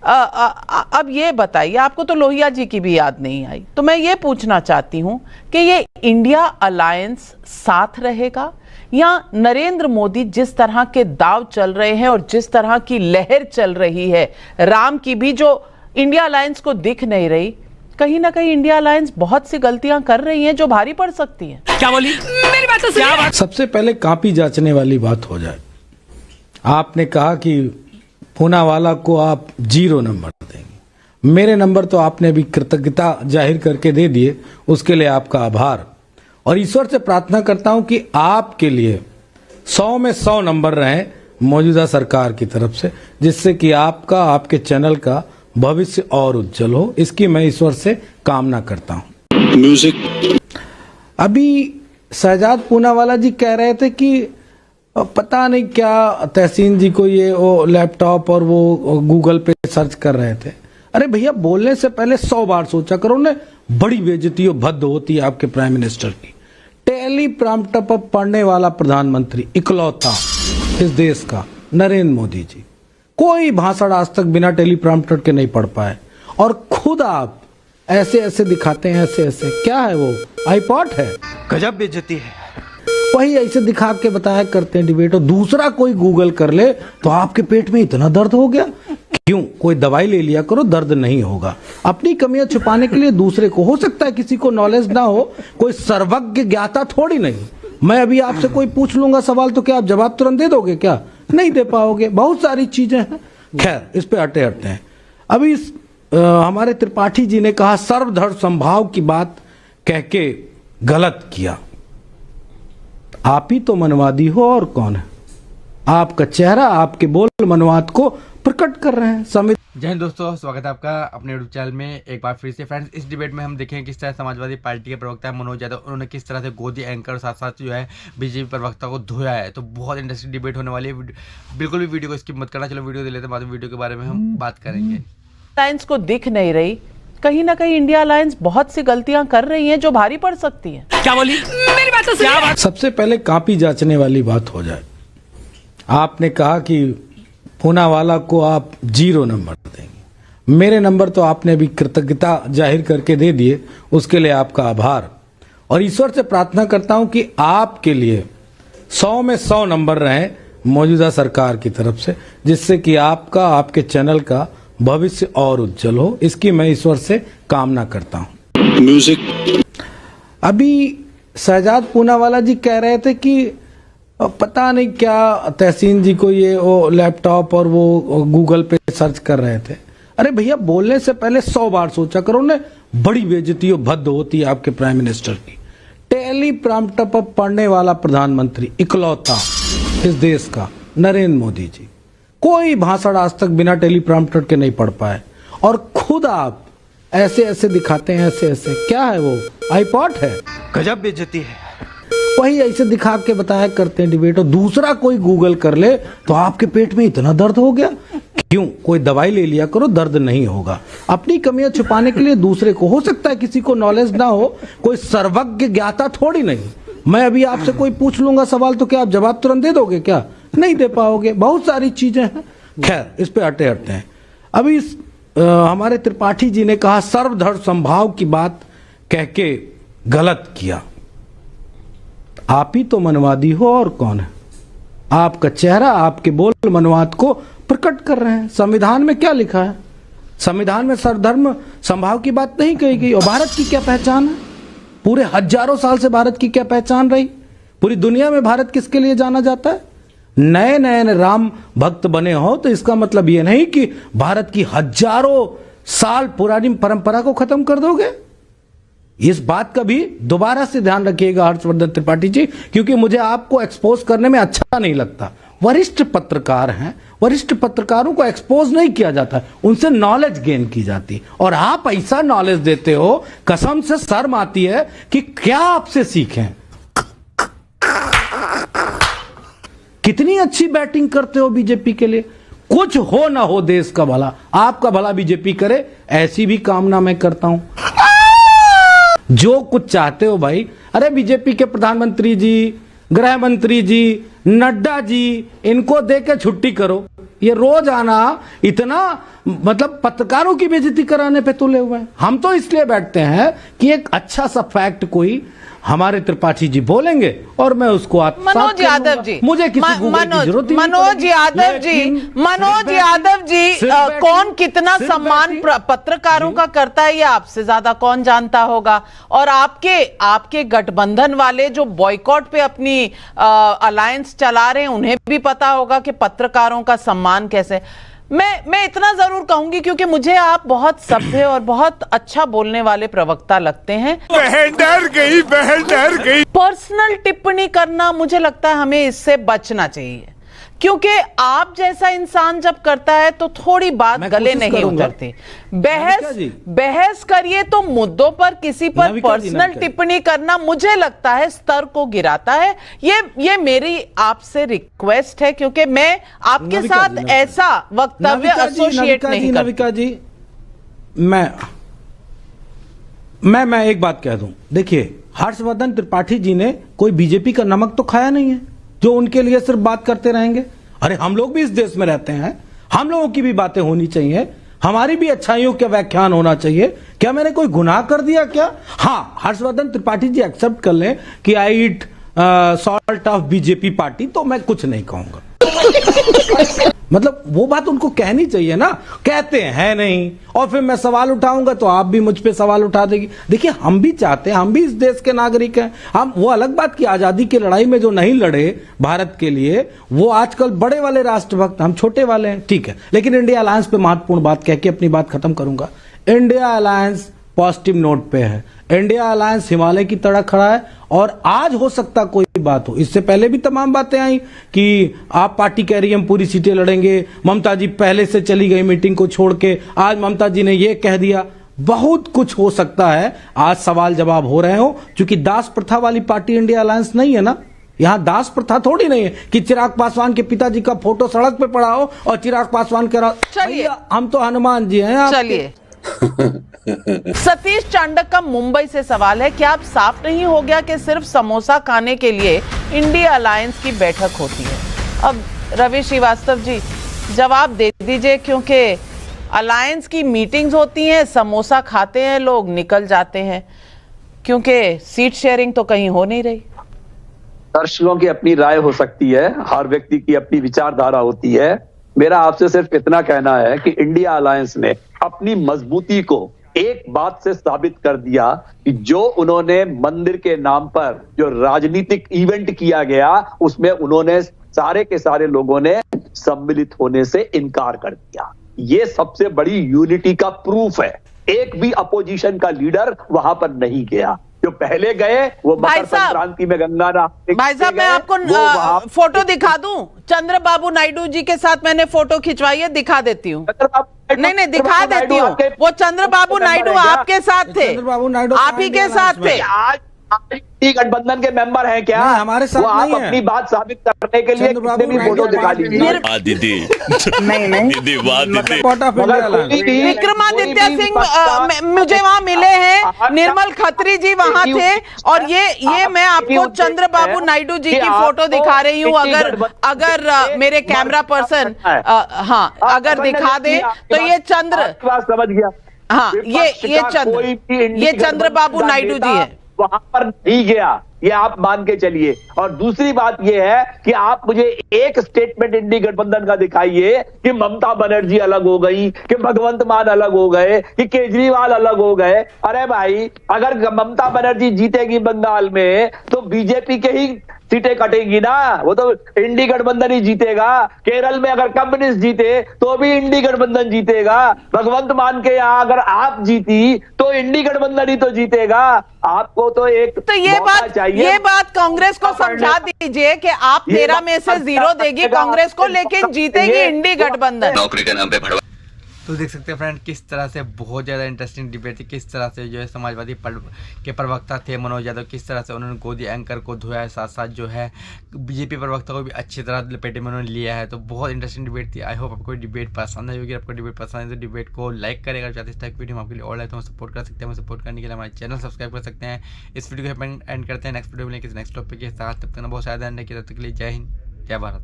अब ये बताइए, आपको तो लोहिया जी की भी याद नहीं आई, तो मैं ये पूछना चाहती हूँ कि ये इंडिया अलायंस साथ रहेगा या नरेंद्र मोदी जिस तरह के दाव चल रहे हैं और जिस तरह की लहर चल रही है राम की भी, जो इंडिया अलायंस को दिख नहीं रही, कहीं ना कहीं इंडिया अलायंस बहुत सी गलतियां कर रही हैं जो भारी पड़ सकती हैं। क्या बोली? मेरी बात तो क्या बात? सबसे पहले कापी जांचने वाली बात हो जाए। आपने कहा कि पूनावाला को आप 0 नंबर देंगे। मेरे नंबर तो आपने भी कृतज्ञता जाहिर करके दे दिए, उसके लिए आपका आभार। और ईश्वर से प्रार्थना करता हूं कि आपके लिए 100 में 100 नंबर रहें मौजूदा सरकार की तरफ से, जिससे कि आपका, आपके चैनल का भविष्य और उज्जवल हो। इसकी मैं ईश्वर से कामना करता हूं। म्यूजिक। अभी शहजाद पूनावाला जी कह रहे थे कि पता नहीं क्या तहसीन जी को ये वो लैपटॉप और वो गूगल पे सर्च कर रहे थे। अरे भैया, बोलने से पहले 100 बार सोचा करो ना। बड़ी बेइज्जती और भद्द होती है आपके प्राइम मिनिस्टर की। टेली प्रॉम्प्टर पर पढ़ने वाला प्रधानमंत्री इकलौता इस देश का नरेंद्र मोदी जी। कोई भाषण आज तक बिना टेली प्रॉम्प्टर के नहीं पढ़ पाए, और खुद आप ऐसे ऐसे दिखाते हैं, ऐसे ऐसे। क्या है वो, आईपॉड है? गजब बेइज्जती है। वही ऐसे दिखा के बताया करते हैं डिबेट, और दूसरा कोई गूगल कर ले तो आपके पेट में इतना दर्द हो गया। क्यों? कोई दवाई ले लिया करो, दर्द नहीं होगा। अपनी कमियां छुपाने के लिए दूसरे को, हो सकता है किसी को नॉलेज ना हो, कोई सर्वज्ञ ज्ञाता थोड़ी नहीं। मैं अभी आपसे कोई पूछ लूंगा सवाल तो क्या आप जवाब तुरंत दे दोगे? क्या नहीं दे पाओगे। बहुत सारी चीजें हैं। खैर, इस पे हटे हैं। अभी हमारे त्रिपाठी जी ने कहा सर्वधर्म संभाव की बात कह के गलत किया। आप ही तो मनवादी हो, और कौन है? आपका चेहरा, आपके बोल मनवाद को प्रकट कर रहे हैं। जय हिंद दोस्तों, स्वागत है आपका अपने यूट्यूब चैनल में एक बार फिर से। फ्रेंड्स, इस डिबेट में हम देखें किस तरह समाजवादी पार्टी के प्रवक्ता मनोज यादव, उन्होंने किस तरह से गोदी एंकर साथ साथ जो है बीजेपी प्रवक्ता को धोया है। तो बहुत इंटरेस्टिंग डिबेट होने वाली है। बिल्कुल भी वीडियो को स्किप मत करना। चलो वीडियो दे लेते हैं, बाद में वीडियो के बारे में हम बात करेंगे। अलायंस को दिख नहीं रही, कहीं ना कहीं इंडिया अलायंस बहुत सी गलतियां कर रही हैं जो भारी पड़ सकती हैं। क्या बोली? मेरी बात तो क्या बात? सबसे पहले कापी जांचने वाली बात हो जाए। आपने कहा कि पूनावाला को आप 0 नंबर देंगे। मेरे नंबर तो आपने भी कृतज्ञता जाहिर करके दे दिए, उसके लिए आपका आभार। और ईश्वर से प्रार्थना करता हूं कि आपके लिए 100 में 100 नंबर रहें मौजूदा सरकार की तरफ से, जिससे कि आपका, आपके चैनल का भविष्य और उज्जवल हो। इसकी मैं ईश्वर से कामना करता हूं। म्यूजिक। अभी शहजाद पूनावाला जी कह रहे थे कि पता नहीं क्या तहसीन जी को ये वो लैपटॉप और वो गूगल पे सर्च कर रहे थे। अरे भैया, बोलने से पहले 100 बार सोचा करो ना। बड़ी बेइज्जती और भद्द होती है आपके प्राइम मिनिस्टर की। टेली प्रॉम्प्टर पर पढ़ने वाला प्रधानमंत्री इकलौता इस देश का नरेंद्र मोदी जी। कोई भाषण आज तक बिना टेली प्रॉम्प्टर के नहीं पढ़ पाए, और खुद आप ऐसे ऐसे दिखाते हैं, ऐसे ऐसे। क्या है वो, आईपॉड है? गजब बेइज्जती है। वही ऐसे दिखा के बताया करते हैं डिबेट, और दूसरा कोई गूगल कर ले तो आपके पेट में इतना दर्द हो गया। क्यों? कोई दवाई ले लिया करो, दर्द नहीं होगा। अपनी कमियां छुपाने के लिए दूसरे को, हो सकता है किसी को नॉलेज ना हो, कोई सर्वज्ञ ज्ञाता थोड़ी नहीं। मैं अभी आपसे कोई पूछ लूंगा सवाल तो क्या आप जवाब तुरंत दे दोगे? क्या नहीं दे पाओगे। बहुत सारी चीजें हैं। खैर, इस पे हटे हैं। अभी हमारे त्रिपाठी जी ने कहा सर्वधर्म संभाव की बात कह के गलत किया। आप ही तो मनवादी हो, और कौन है? आपका चेहरा, आपके बोल मनवाद को प्रकट कर रहे हैं। संविधान में क्या लिखा है? संविधान में सर्वधर्म संभाव की बात नहीं कही गई। और भारत की क्या पहचान है? पूरे हजारों साल से भारत की क्या पहचान रही? पूरी दुनिया में भारत किसके लिए जाना जाता है? नए नए राम भक्त बने हो तो इसका मतलब ये नहीं कि भारत की हजारों साल पुरानी परंपरा को खत्म कर दोगे। इस बात का भी दोबारा से ध्यान रखिएगा हर्षवर्धन त्रिपाठी जी, क्योंकि मुझे आपको एक्सपोज करने में अच्छा नहीं लगता। वरिष्ठ पत्रकार हैं, वरिष्ठ पत्रकारों को एक्सपोज नहीं किया जाता, उनसे नॉलेज गेन की जाती। और आप ऐसा नॉलेज देते हो, कसम से शर्म आती है कि क्या आपसे सीखें। कितनी अच्छी बैटिंग करते हो बीजेपी के लिए। कुछ हो ना हो देश का भला, आपका भला बीजेपी करे, ऐसी भी कामना मैं करता हूं। जो कुछ चाहते हो भाई। अरे बीजेपी के प्रधानमंत्री जी, गृह मंत्री जी, नड्डा जी, इनको दे के छुट्टी करो। ये रोज आना, इतना मतलब पत्रकारों की बेइज्जती कराने पे तुले हुए हैं। हम तो इसलिए बैठते हैं कि एक अच्छा सा फैक्ट कोई हमारे त्रिपाठी जी बोलेंगे और मैं उसको आत्मसात मनोज कर यादव लूंगा। जी, मुझे किसी गूगल की जरूरत ही नहीं मनोज पड़ेगी। यादव जी, लेकिन मनोज यादव जी, सिर्फ बैठी- कौन कितना सिर्फ सम्मान बैठी- पत्रकारों का करता है ये आपसे ज्यादा कौन जानता होगा। और आपके गठबंधन वाले जो बॉयकॉट पे अपनी अलायंस चला रहे हैं उन्हें भी पता होगा कि पत्रकारों का सम्मान कैसे। मैं इतना जरूर कहूंगी क्योंकि मुझे आप बहुत सभ्य और बहुत अच्छा बोलने वाले प्रवक्ता लगते हैं। बहन डर गई। पर्सनल टिप्पणी करना मुझे लगता है हमें इससे बचना चाहिए, क्योंकि आप जैसा इंसान जब करता है तो थोड़ी बात मैं गले कोशिश नहीं करूंगा। उतरती। नविका जी। बहस करिए तो मुद्दों पर किसी पर नविका जी, पर्सनल नविका। टिप्पणी करना मुझे लगता है स्तर को गिराता है। ये मेरी आपसे रिक्वेस्ट है, क्योंकि मैं आपके नविका साथ जी, नविका। ऐसा वक्तव्य नविका जी, एसोसिएट नविका नहीं जी, करती। नविका जी, मैं एक बात कह दूं। देखिए, हर्षवर्धन त्रिपाठी जी ने कोई बीजेपी का नमक तो खाया नहीं है जो उनके लिए सिर्फ बात करते रहेंगे। अरे हम लोग भी इस देश में रहते हैं, हम लोगों की भी बातें होनी चाहिए, हमारी भी अच्छाइयों का व्याख्यान होना चाहिए। क्या मैंने कोई गुनाह कर दिया क्या? हाँ, हर्षवर्धन त्रिपाठी जी एक्सेप्ट कर लें कि आई ईट सॉल्ट ऑफ बीजेपी पार्टी, तो मैं कुछ नहीं कहूंगा। मतलब वो बात उनको कहनी चाहिए ना, कहते हैं नहीं, और फिर मैं सवाल उठाऊंगा तो आप भी मुझ पे सवाल उठा देगी। देखिए, हम भी चाहते हैं, हम भी इस देश के नागरिक हैं। हम वो अलग बात की आजादी की लड़ाई में जो नहीं लड़े भारत के लिए, वो आजकल बड़े वाले राष्ट्रभक्त, हम छोटे वाले हैं, ठीक है। लेकिन इंडिया अलायंस पे महत्वपूर्ण बात कह के अपनी बात खत्म करूंगा। इंडिया अलायंस पॉजिटिव नोट पे है। इंडिया अलायंस हिमालय की तरह खड़ा है और आज हो सकता कोई बात हो। इससे पहले भी तमाम बातें आई कि आप पार्टी कह रही है हम पूरी सीटें लड़ेंगे, ममता जी पहले से चली गई मीटिंग को छोड़ के, आज ममता जी ने ये कह दिया। बहुत कुछ हो सकता है, आज सवाल जवाब हो रहे हो, क्योंकि दास प्रथा वाली पार्टी इंडिया अलायंस नहीं है ना। यहां दास प्रथा थोड़ी नहीं है कि चिराग पासवान के पिताजी का फोटो सड़क पे पड़ा हो और चिराग पासवान कह रहा चलिए, हम तो हनुमान जी हैं। चलिए, सतीश चांडक का मुंबई से सवाल है, क्या अब साफ नहीं हो गया कि सिर्फ समोसा खाने के लिए इंडिया अलायंस की बैठक होती है? अब रवि श्रीवास्तव जी जवाब दे दीजिए, क्योंकि अलायंस की मीटिंग्स होती हैं, समोसा खाते हैं लोग, निकल जाते हैं, क्योंकि सीट शेयरिंग तो कहीं हो नहीं रही। दर्शकों की अपनी राय हो सकती है, हर व्यक्ति की अपनी विचारधारा होती है। मेरा आपसे सिर्फ इतना कहना है कि इंडिया अलायंस ने अपनी मजबूती को एक बात से साबित कर दिया कि जो उन्होंने मंदिर के नाम पर जो राजनीतिक इवेंट किया गया, उसमें उन्होंने सारे के सारे लोगों ने सम्मिलित होने से इनकार कर दिया। ये सबसे बड़ी यूनिटी का प्रूफ है। एक भी अपोजिशन का लीडर वहां पर नहीं गया। जो पहले गए वो मकर संक्रांति में गंगा नहाने भाई साहब, मैं आपको फोटो दिखा दूं? चंद्रबाबू नायडू जी के साथ मैंने फोटो खिंचवाई है, दिखा देती हूँ। नहीं, दिखा देती हूँ। वो चंद्रबाबू नायडू आपके साथ थे, चंद्रबाबू नायडू आप ही के साथ थे। आज गठबंधन के मेंबर हैं क्या? नहीं, हमारे साथ वो आप नहीं है। अपनी बात साबित करने के लिए कितने भी फोटो दिखा लीजिए। दीदी नहीं दीदी वाह दीदी विक्रमादित्य सिंह मुझे वहां मिले हैं, निर्मल खत्री जी वहां थे, और ये मैं आपको चंद्रबाबू नायडू जी की फोटो दिखा रही हूँ। अगर मेरे कैमरा पर्सन हाँ अगर दिखा दे तो ये समझ गया। हाँ, ये चंद्रबाबू नायडू जी है। वहां पर नहीं गया, ये आप मान के चलिए। और दूसरी बात ये है कि आप मुझे एक स्टेटमेंट इंडी गठबंधन का दिखाइए कि ममता बनर्जी अलग हो गई, कि भगवंत मान अलग हो गए, कि केजरीवाल अलग हो गए। अरे भाई, अगर ममता बनर्जी जीतेगी बंगाल में तो बीजेपी के ही सीटें कटेंगी ना, वो तो इंडी गठबंधन ही जीतेगा। केरल में अगर कम्युनिस्ट जीते तो भी इंडी गठबंधन जीतेगा। भगवंत मान के यहाँ अगर आप जीती तो इंडी गठबंधन ही तो जीतेगा। आपको तो एक तो ये बात कांग्रेस को समझा दीजिए कि आप 13 में से 0 देगी कांग्रेस को, लेकिन जीतेगी इंडी गठबंधन। नौकरी के नाम पे भड़वा। तो देख सकते हैं फ्रेंड, किस तरह से बहुत ज़्यादा इंटरेस्टिंग डिबेट थी। किस तरह से जो है समाजवादी के प्रवक्ता थे मनोज यादव, किस तरह से उन्होंने गोदी एंकर को धोया है, साथ साथ जो है बीजेपी प्रवक्ता को भी अच्छी तरह लपेटे में उन्होंने लिया है। तो बहुत इंटरेस्टिंग डिबेट थी। आई होप आपको डिबेट पसंद आई होगी। आपको डिबेट पसंद है तो डिबेट को लाइक करेगा। अगर चाहते इस टाइप वीडियो हम आपके लिए और लाइक तो हम सपोर्ट कर सकते हैं। सपोर्ट करने के लिए हमारे चैनल सब्सक्राइब कर सकते हैं। इस वीडियो को एंड करते हैं। नेक्स्ट वीडियो में किसी नेक्स्ट टॉपिक के साथ, तब तक बहुत ज़्यादा तब तक के लिए जय हिंद, जय भारत।